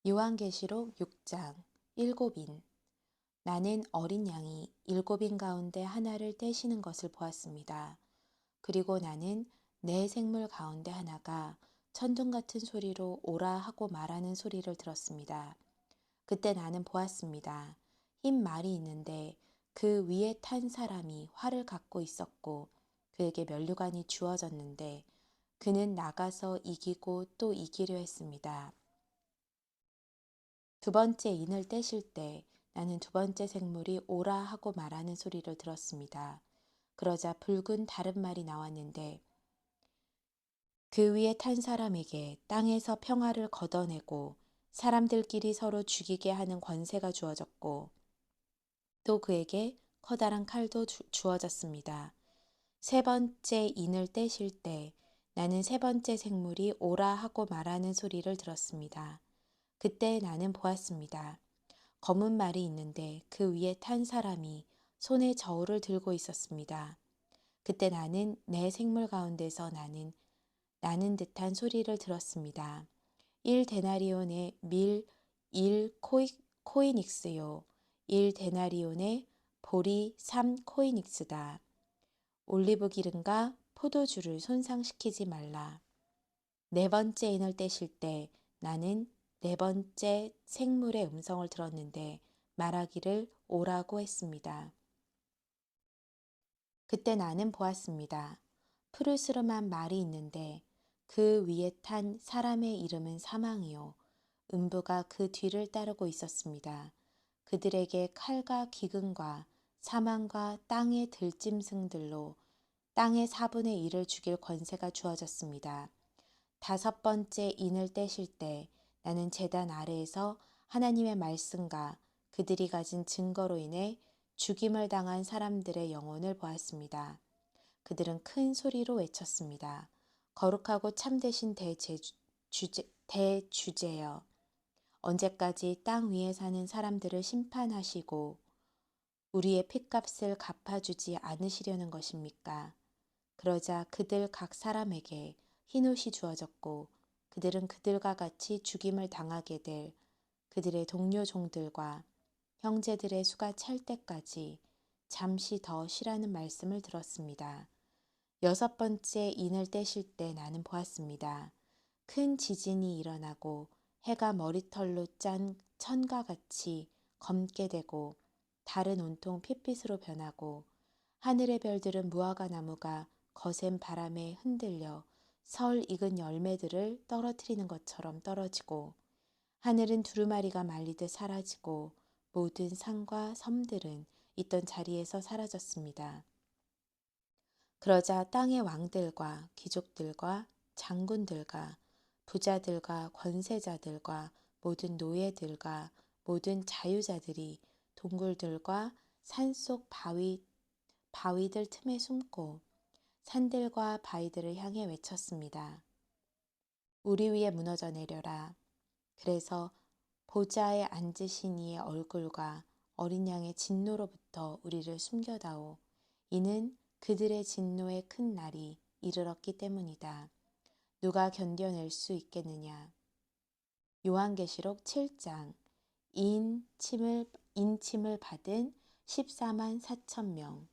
요한계시록 6장 일곱인 나는 어린 양이 일곱인 가운데 하나를 떼시는 것을 보았습니다. 그리고 나는 내 생물 가운데 하나가 천둥 같은 소리로 오라 하고 말하는 소리를 들었습니다. 그때 나는 보았습니다. 흰 말이 있는데 그 위에 탄 사람이 활을 갖고 있었고 그에게 면류관이 주어졌는데 그는 나가서 이기고 또 이기려 했습니다. 두 번째 인을 떼실 때 나는 두 번째 생물이 오라 하고 말하는 소리를 들었습니다. 그러자 붉은 다른 말이 나왔는데 그 위에 탄 사람에게 땅에서 평화를 걷어내고 사람들끼리 서로 죽이게 하는 권세가 주어졌고 또 그에게 커다란 칼도 주어졌습니다. 세 번째 인을 떼실 때 나는 세 번째 생물이 오라 하고 말하는 소리를 들었습니다. 그때 나는 보았습니다. 검은 말이 있는데 그 위에 탄 사람이 손에 저울을 들고 있었습니다. 그때 나는 내 생물 가운데서 나는 듯한 소리를 들었습니다. 1데나리온의 밀 1코이닉스요. 1데나리온의 보리 3코이닉스다. 올리브 기름과 포도주를 손상시키지 말라. 네 번째 인을 떼실 때 나는 네 번째 생물의 음성을 들었는데 말하기를 오라고 했습니다. 그때 나는 보았습니다. 푸르스름한 말이 있는데 그 위에 탄 사람의 이름은 사망이요. 음부가 그 뒤를 따르고 있었습니다. 그들에게 칼과 기근과 사망과 땅의 들짐승들로 땅의 4분의 1을 죽일 권세가 주어졌습니다. 다섯 번째 인을 떼실 때 나는 제단 아래에서 하나님의 말씀과 그들이 가진 증거로 인해 죽임을 당한 사람들의 영혼을 보았습니다. 그들은 큰 소리로 외쳤습니다. 거룩하고 참되신 대주제여, 언제까지 땅 위에 사는 사람들을 심판하시고 우리의 핏값을 갚아주지 않으시려는 것입니까? 그러자 그들 각 사람에게 흰옷이 주어졌고 그들은 그들과 같이 죽임을 당하게 될 그들의 동료 종들과 형제들의 수가 찰 때까지 잠시 더 쉬라는 말씀을 들었습니다. 여섯 번째 인을 떼실 때 나는 보았습니다. 큰 지진이 일어나고 해가 머리털로 짠 천과 같이 검게 되고 달은 온통 핏빛으로 변하고 하늘의 별들은 무화과 나무가 거센 바람에 흔들려 설 익은 열매들을 떨어뜨리는 것처럼 떨어지고 하늘은 두루마리가 말리듯 사라지고 모든 산과 섬들은 있던 자리에서 사라졌습니다. 그러자 땅의 왕들과 귀족들과 장군들과 부자들과 권세자들과 모든 노예들과 모든 자유자들이 동굴들과 산속 바위들 틈에 숨고 산들과 바위들을 향해 외쳤습니다. 우리 위에 무너져 내려라. 그래서 보좌에 앉으신 이의 얼굴과 어린 양의 진노로부터 우리를 숨겨다오. 이는 그들의 진노의 큰 날이 이르렀기 때문이다. 누가 견뎌낼 수 있겠느냐. 요한계시록 7장 인침을 받은 14만 4천 명.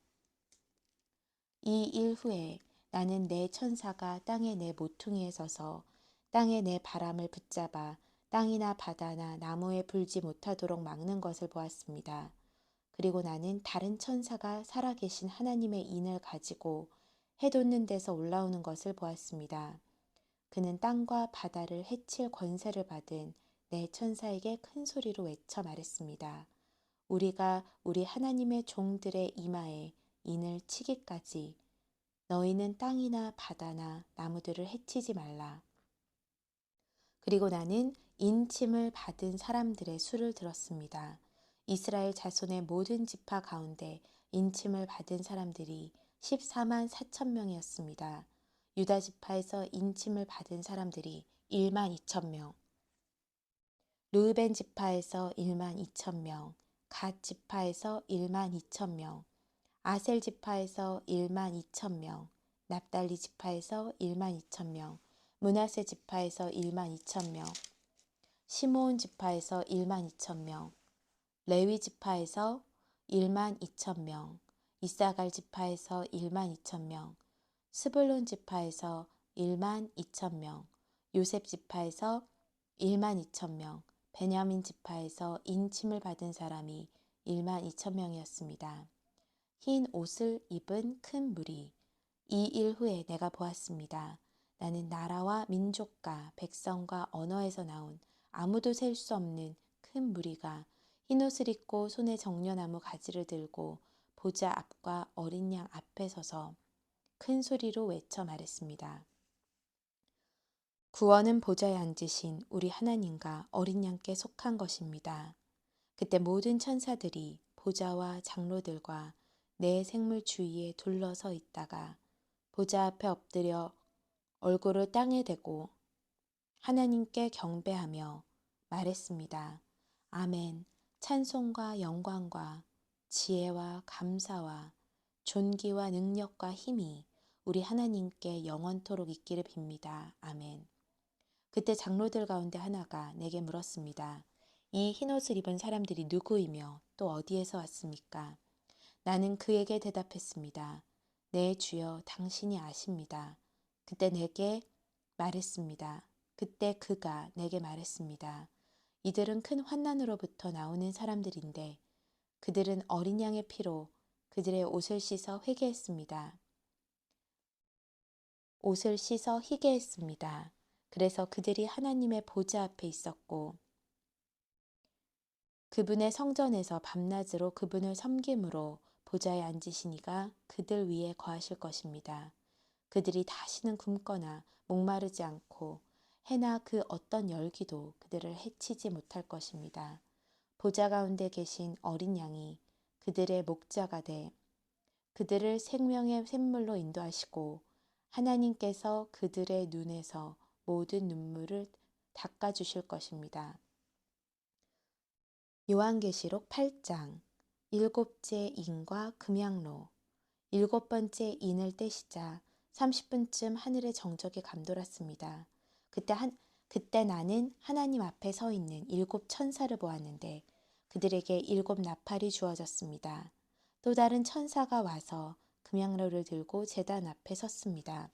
이 일 후에 나는 내 천사가 땅의 내 모퉁이에 서서 땅의 내 바람을 붙잡아 땅이나 바다나 나무에 불지 못하도록 막는 것을 보았습니다. 그리고 나는 다른 천사가 살아계신 하나님의 인을 가지고 해 돋는 데서 올라오는 것을 보았습니다. 그는 땅과 바다를 해칠 권세를 받은 내 천사에게 큰 소리로 외쳐 말했습니다. 우리가 우리 하나님의 종들의 이마에 인을 치기까지 너희는 땅이나 바다나 나무들을 해치지 말라. 그리고 나는 인침을 받은 사람들의 수를 들었습니다. 이스라엘 자손의 모든 지파 가운데 인침을 받은 사람들이 14만 4천 명이었습니다. 유다 지파에서 인침을 받은 사람들이 1만 2천 명, 르우벤 지파에서 1만 2천 명, 갓 지파에서 1만 2천 명, 아셀 지파에서 1만 2천 명, 납달리 지파에서 1만 2천 명, 므낫세 지파에서 1만 2천 명, 시므온 지파에서 1만 2천 명, 레위 지파에서 1만 2천 명, 이사갈 지파에서 1만 2천 명, 스불론 지파에서 1만 2천 명, 요셉 지파에서 1만 2천 명, 베냐민 지파에서 인침을 받은 사람이 1만 2천 명이었습니다. 흰 옷을 입은 큰 무리. 이 일 후에 내가 보았습니다. 나는 나라와 민족과 백성과 언어에서 나온 아무도 셀 수 없는 큰 무리가 흰옷을 입고 손에 정려나무 가지를 들고 보좌 앞과 어린 양 앞에 서서 큰 소리로 외쳐 말했습니다. 구원은 보좌에 앉으신 우리 하나님과 어린 양께 속한 것입니다. 그때 모든 천사들이 보좌와 장로들과 내 생물 주위에 둘러서 있다가 보좌 앞에 엎드려 얼굴을 땅에 대고 하나님께 경배하며 말했습니다. 아멘. 찬송과 영광과 지혜와 감사와 존귀와 능력과 힘이 우리 하나님께 영원토록 있기를 빕니다. 아멘. 그때 장로들 가운데 하나가 내게 물었습니다. 이 흰옷을 입은 사람들이 누구이며 또 어디에서 왔습니까? 나는 그에게 대답했습니다. 네, 주여, 당신이 아십니다. 그때 그가 내게 말했습니다. 이들은 큰 환난으로부터 나오는 사람들인데 그들은 어린 양의 피로 그들의 옷을 씻어 희게 했습니다. 그래서 그들이 하나님의 보좌 앞에 있었고 그분의 성전에서 밤낮으로 그분을 섬김으로 보좌에 앉으시니가 그들 위에 거하실 것입니다. 그들이 다시는 굶거나 목마르지 않고 해나 그 어떤 열기도 그들을 해치지 못할 것입니다. 보좌 가운데 계신 어린 양이 그들의 목자가 돼 그들을 생명의 샘물로 인도하시고 하나님께서 그들의 눈에서 모든 눈물을 닦아주실 것입니다. 요한계시록 8장 일곱째 인과 금양로 일곱 번째 인을 떼시자 30분쯤 하늘의 정적이 감돌았습니다. 그때 나는 하나님 앞에 서 있는 일곱 천사를 보았는데 그들에게 일곱 나팔이 주어졌습니다. 또 다른 천사가 와서 금양로를 들고 제단 앞에 섰습니다.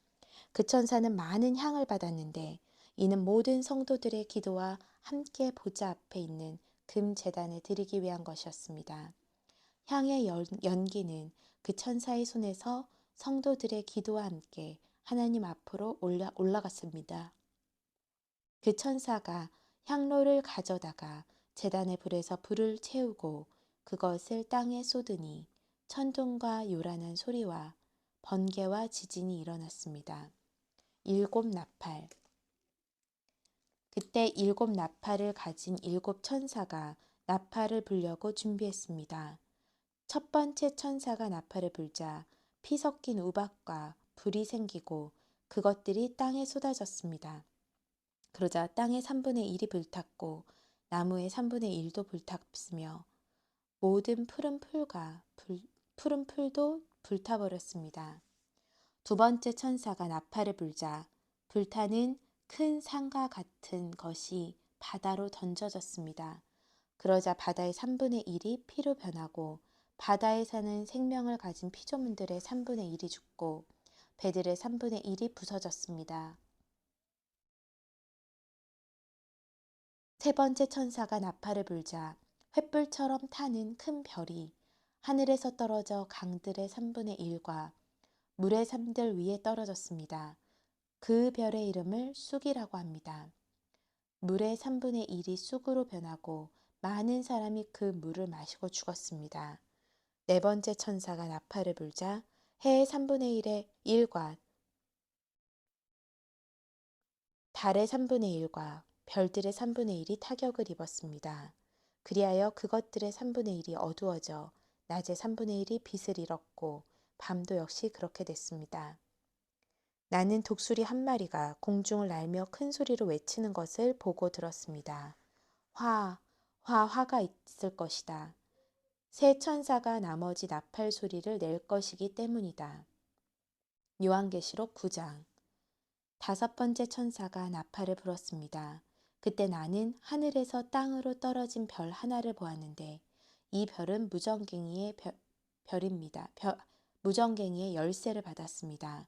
그 천사는 많은 향을 받았는데 이는 모든 성도들의 기도와 함께 보좌 앞에 있는 금 제단에 드리기 위한 것이었습니다. 향의 연기는 그 천사의 손에서 성도들의 기도와 함께 하나님 앞으로 올라갔습니다. 그 천사가 향로를 가져다가 제단의 불에서 불을 채우고 그것을 땅에 쏟으니 천둥과 요란한 소리와 번개와 지진이 일어났습니다. 일곱 나팔. 그때 일곱 나팔을 가진 일곱 천사가 나팔을 불려고 준비했습니다. 첫 번째 천사가 나팔을 불자 피 섞인 우박과 불이 생기고 그것들이 땅에 쏟아졌습니다. 그러자 땅의 3분의 1이 불탔고 나무의 3분의 1도 불탔으며 모든 푸른 풀도 불타버렸습니다. 두 번째 천사가 나팔을 불자 불타는 큰 산과 같은 것이 바다로 던져졌습니다. 그러자 바다의 3분의 1이 피로 변하고 바다에 사는 생명을 가진 피조물들의 3분의 1이 죽고 배들의 3분의 1이 부서졌습니다. 세 번째 천사가 나팔을 불자 횃불처럼 타는 큰 별이 하늘에서 떨어져 강들의 3분의 1과 물의 삶들 위에 떨어졌습니다. 그 별의 이름을 쑥이라고 합니다. 물의 3분의 1이 쑥으로 변하고 많은 사람이 그 물을 마시고 죽었습니다. 네 번째 천사가 나팔을 불자 해의 3분의 1의 1과 달의 3분의 1과 별들의 3분의 1이 타격을 입었습니다. 그리하여 그것들의 3분의 1이 어두워져 낮의 3분의 1이 빛을 잃었고 밤도 역시 그렇게 됐습니다. 나는 독수리 한 마리가 공중을 날며 큰 소리로 외치는 것을 보고 들었습니다. 화가 있을 것이다. 새 천사가 나머지 나팔 소리를 낼 것이기 때문이다. 요한계시록 9장 다섯 번째 천사가 나팔을 불었습니다. 그때 나는 하늘에서 땅으로 떨어진 별 하나를 보았는데 이 별은 무전갱이의 별입니다. 무전갱이의 열쇠를 받았습니다.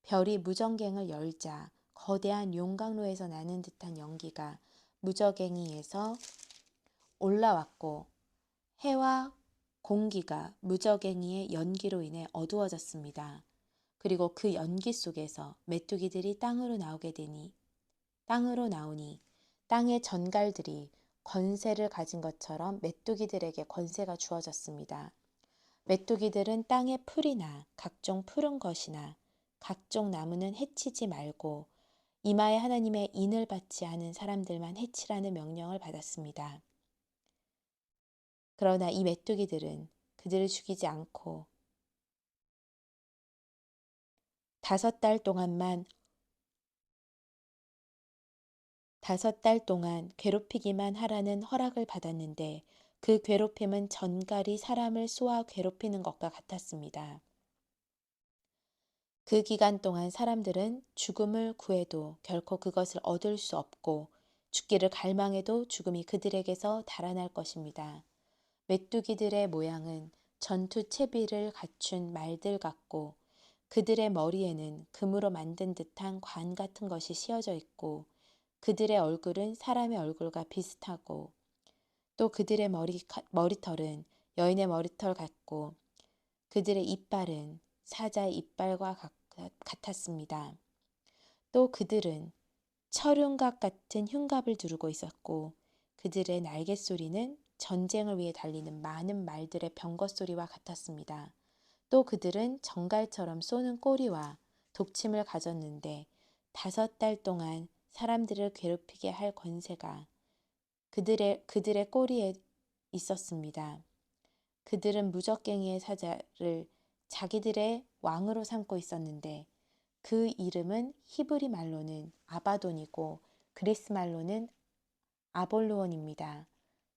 별이 무전갱을 열자 거대한 용광로에서 나는 듯한 연기가 무저갱이에서 올라왔고 해와 공기가 무저갱이의 연기로 인해 어두워졌습니다. 그리고 그 연기 속에서 메뚜기들이 땅으로 나오니 땅의 전갈들이 권세를 가진 것처럼 메뚜기들에게 권세가 주어졌습니다. 메뚜기들은 땅의 풀이나 각종 푸른 것이나 각종 나무는 해치지 말고 이마에 하나님의 인을 받지 않은 사람들만 해치라는 명령을 받았습니다. 그러나 이 메뚜기들은 그들을 죽이지 않고 5달 동안 괴롭히기만 하라는 허락을 받았는데 그 괴롭힘은 전갈이 사람을 쏘아 괴롭히는 것과 같았습니다. 그 기간 동안 사람들은 죽음을 구해도 결코 그것을 얻을 수 없고 죽기를 갈망해도 죽음이 그들에게서 달아날 것입니다. 메뚜기들의 모양은 전투 채비를 갖춘 말들 같고 그들의 머리에는 금으로 만든 듯한 관 같은 것이 씌어져 있고 그들의 얼굴은 사람의 얼굴과 비슷하고 또 그들의 머리털은 여인의 머리털 같고 그들의 이빨은 사자의 이빨과 같았습니다. 또 그들은 철흉갑 같은 흉갑을 두르고 있었고 그들의 날갯소리는 전쟁을 위해 달리는 많은 말들의 병거소리와 같았습니다. 또 그들은 정갈처럼 쏘는 꼬리와 독침을 가졌는데 5달 동안 사람들을 괴롭히게 할 권세가 그들의 꼬리에 있었습니다. 그들은 무적갱이의 사자를 자기들의 왕으로 삼고 있었는데 그 이름은 히브리 말로는 아바돈이고 그리스 말로는 아볼루온입니다.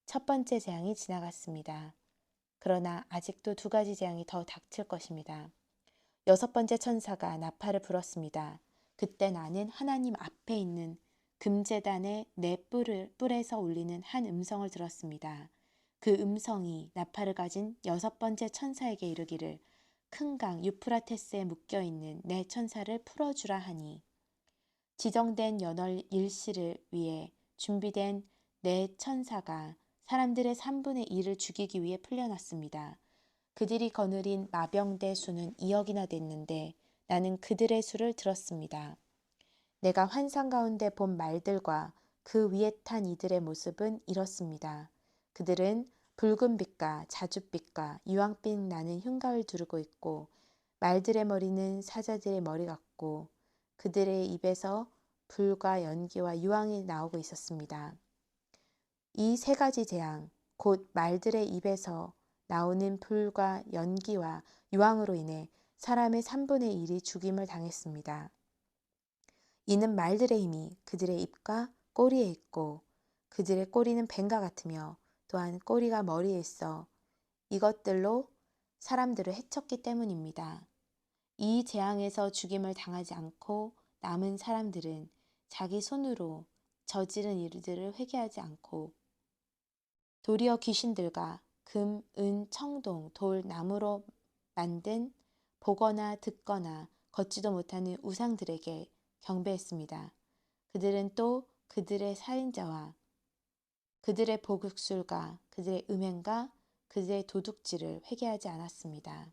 첫 번째 재앙이 지나갔습니다. 그러나 아직도 2가지 재앙이 더 닥칠 것입니다. 6번째 천사가 나팔을 불었습니다. 그때 나는 하나님 앞에 있는 금제단의 네 뿔에서 울리는 한 음성을 들었습니다. 그 음성이 나팔을 가진 6번째 천사에게 이르기를 큰 강 유프라테스에 묶여있는 네 천사를 풀어주라 하니 지정된 연월 일시를 위해 준비된 네 천사가 사람들의 3분의 1을 죽이기 위해 풀려났습니다. 그들이 거느린 마병대 수는 2억이나 됐는데 나는 그들의 수를 들었습니다. 내가 환상 가운데 본 말들과 그 위에 탄 이들의 모습은 이렇습니다. 그들은 붉은 빛과 자줏빛과 유황빛 나는 흉가를 두르고 있고 말들의 머리는 사자들의 머리 같고 그들의 입에서 불과 연기와 유황이 나오고 있었습니다. 이 3가지 재앙, 곧 말들의 입에서 나오는 불과 연기와 유황으로 인해 사람의 3분의 1이 죽임을 당했습니다. 이는 말들의 힘이 그들의 입과 꼬리에 있고 그들의 꼬리는 뱀과 같으며 또한 꼬리가 머리에 있어 이것들로 사람들을 해쳤기 때문입니다. 이 재앙에서 죽임을 당하지 않고 남은 사람들은 자기 손으로 저지른 일들을 회개하지 않고 도리어 귀신들과 금, 은, 청동, 돌, 나무로 만든 보거나 듣거나 걷지도 못하는 우상들에게 경배했습니다. 그들은 또 그들의 살인자와 그들의 복술과 그들의 음행과 그들의 도둑질을 회개하지 않았습니다.